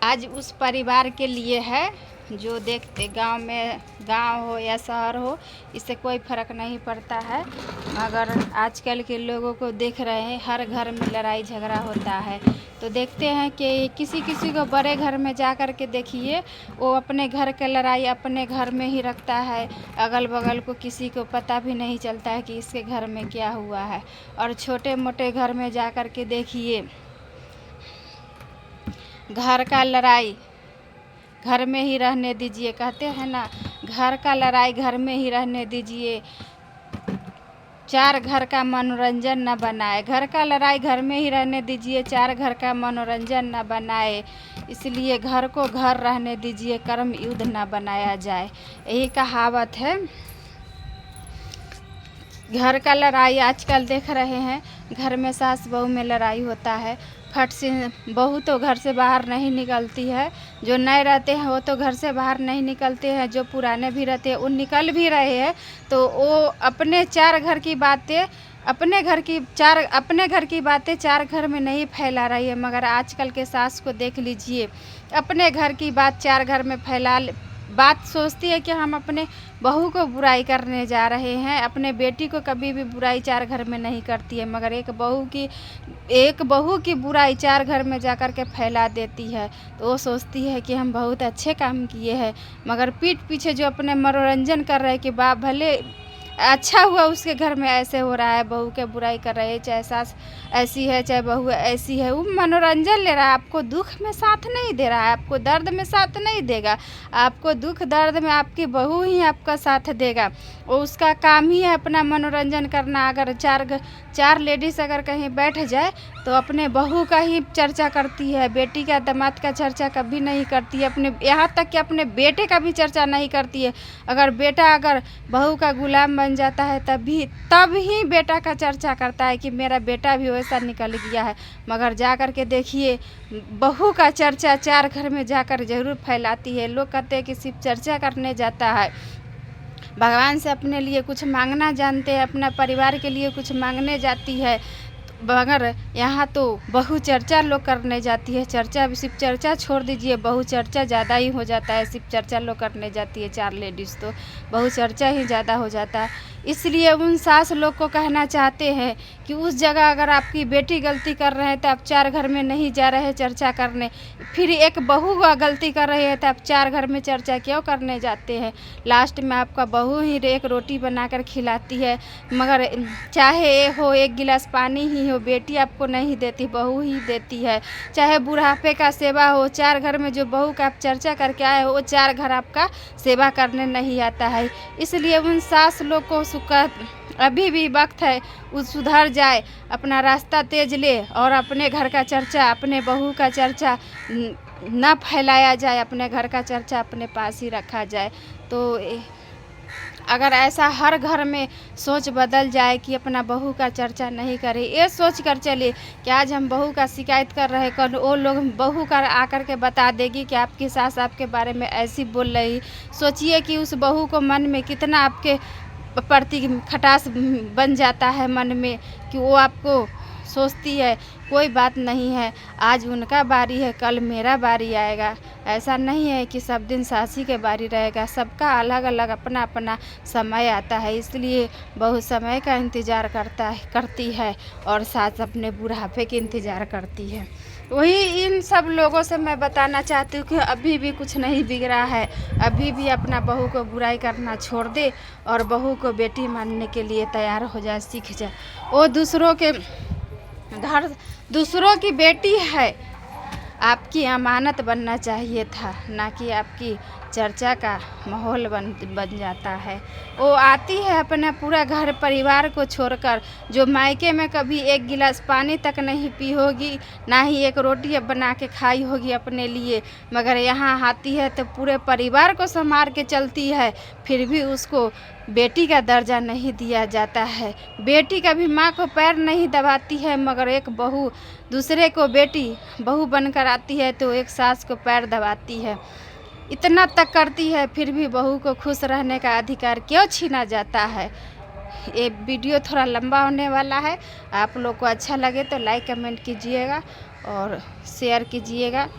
आज उस परिवार के लिए है जो देखते गांव हो या शहर हो, इससे कोई फ़र्क नहीं पड़ता है, मगर आजकल के लोगों को देख रहे हैं हर घर में लड़ाई झगड़ा होता है। तो देखते हैं कि किसी किसी को बड़े घर में जा कर के देखिए, वो अपने घर का लड़ाई अपने घर में ही रखता है, अगल बगल को किसी को पता भी नहीं चलता है कि इसके घर में क्या हुआ है। और छोटे मोटे घर में जा कर के देखिए, घर का लड़ाई घर में ही रहने दीजिए, कहते हैं ना, घर का लड़ाई घर में ही रहने दीजिए, चार घर का मनोरंजन न बनाए। घर का लड़ाई घर में ही रहने दीजिए, चार घर का मनोरंजन न बनाए। इसलिए घर को घर रहने दीजिए, कर्म युद्ध न बनाया जाए, यही कहावत है। घर का लड़ाई आजकल देख रहे हैं, घर में सास बहू में लड़ाई होता है, फट से बहू तो घर से बाहर नहीं निकलती है, जो नए रहते हैं वो तो घर से बाहर नहीं निकलते हैं, जो पुराने भी रहते हैं वो निकल भी रहे हैं, तो वो अपने चार घर की बातें अपने घर की बातें चार घर में नहीं फैला रही है। मगर आजकल के सास को देख लीजिए, अपने घर की बात चार घर में बात सोचती है कि हम अपने बहू को बुराई करने जा रहे हैं, अपने बेटी को कभी भी बुराई चार घर में नहीं करती है, मगर एक बहू की बुराई चार घर में जाकर के फैला देती है। तो वो सोचती है कि हम बहुत अच्छे काम किए हैं, मगर पीठ पीछे जो अपने मनोरंजन कर रहे हैं कि बाप भले अच्छा हुआ उसके घर में ऐसे हो रहा है, बहू के बुराई कर रहे हैं, चाहे सास ऐसी है चाहे बहू ऐसी है, वो मनोरंजन ले रहा है, आपको दुख में साथ नहीं दे रहा है, आपको दर्द में साथ नहीं देगा, आपको दुख दर्द में आपकी बहू ही आपका साथ देगा। वो उसका काम ही है अपना मनोरंजन करना। अगर चार लेडीज़ अगर कहीं बैठ जाए तो अपने बहू का ही चर्चा करती है, बेटी का दामाद का चर्चा कभी नहीं करती है, अपने यहाँ तक कि अपने बेटे का भी चर्चा नहीं करती है। अगर बेटा बहू का गुलाम बन जाता है तब ही बेटा का चर्चा करता है कि मेरा बेटा भी वैसा निकल गया है। मगर जा कर के देखिए, बहू का चर्चा चार घर में जाकर जरूर फैलाती है। लोग कहते हैं कि सिर्फ चर्चा करने जाता है, भगवान से अपने लिए कुछ मांगना जानते हैं, अपना परिवार के लिए कुछ मांगने जाती है, मगर यहाँ तो बहु चर्चा लोग करने जाती है। सिर्फ चर्चा छोड़ दीजिए, बहु चर्चा ज़्यादा ही हो जाता है। सिर्फ चर्चा लोग करने जाती है चार लेडीज़, तो बहु चर्चा ही ज़्यादा हो जाता है। इसलिए उन सास लोग को कहना चाहते हैं कि उस जगह अगर आपकी बेटी गलती कर रहे हैं तो आप चार घर में नहीं जा रहे चर्चा करने, फिर एक बहू गलती कर रही है तो आप चार घर में चर्चा क्यों करने जाते हैं। लास्ट में आपका बहू ही एक रोटी बनाकर खिलाती है, मगर चाहे हो एक गिलास पानी ही हो, बेटी आपको नहीं देती, बहू ही देती है। चाहे बुढ़ापे का सेवा हो, चार घर में जो बहू का आप चर्चा करके आए हो, वो चार घर आपका सेवा करने नहीं आता है। इसलिए उन सास लोग को अभी भी वक्त है, वो सुधर जाए, अपना रास्ता तेज ले और अपने घर का चर्चा, अपने बहू का चर्चा न फैलाया जाए, अपने घर का चर्चा अपने पास ही रखा जाए। तो अगर ऐसा हर घर में सोच बदल जाए कि अपना बहू का चर्चा नहीं करें, ये सोच कर चले कि आज हम बहू का शिकायत कर रहे हैं, कल वो लोग बहू का आकर के बता देगी कि आपकी सास आपके बारे में ऐसी बोल रही। सोचिए कि उस बहू को मन में कितना आपके प्रति खटास बन जाता है मन में, कि वो आपको सोचती है कोई बात नहीं है, आज उनका बारी है कल मेरा बारी आएगा। ऐसा नहीं है कि सब दिन सासी के बारी रहेगा, सबका अलग अलग अपना अपना समय आता है। इसलिए बहू समय का इंतज़ार करती है और सास अपने बुढ़ापे के इंतज़ार करती है। वही इन सब लोगों से मैं बताना चाहती हूँ कि अभी भी कुछ नहीं बिगड़ा है, अभी भी अपना बहू को बुराई करना छोड़ दे और बहू को बेटी मानने के लिए तैयार हो जाए, सीख जाए। वो दूसरों की बेटी है, आपकी अमानत बनना चाहिए था, ना कि आपकी चर्चा का माहौल बन जाता है। वो आती है अपना पूरा घर परिवार को छोड़कर, जो मायके में कभी एक गिलास पानी तक नहीं पी होगी, ना ही एक रोटी बना के खाई होगी अपने लिए, मगर यहाँ आती है तो पूरे परिवार को संभाल के चलती है, फिर भी उसको बेटी का दर्जा नहीं दिया जाता है। बेटी कभी माँ को पैर नहीं दबाती है, मगर एक बहू दूसरे को बेटी बहू बनकर आती है तो एक सास को पैर दबाती है, इतना तक करती है, फिर भी बहू को खुश रहने का अधिकार क्यों छीना जाता है। ये वीडियो थोड़ा लंबा होने वाला है, आप लोग को अच्छा लगे तो लाइक कमेंट कीजिएगा और शेयर कीजिएगा।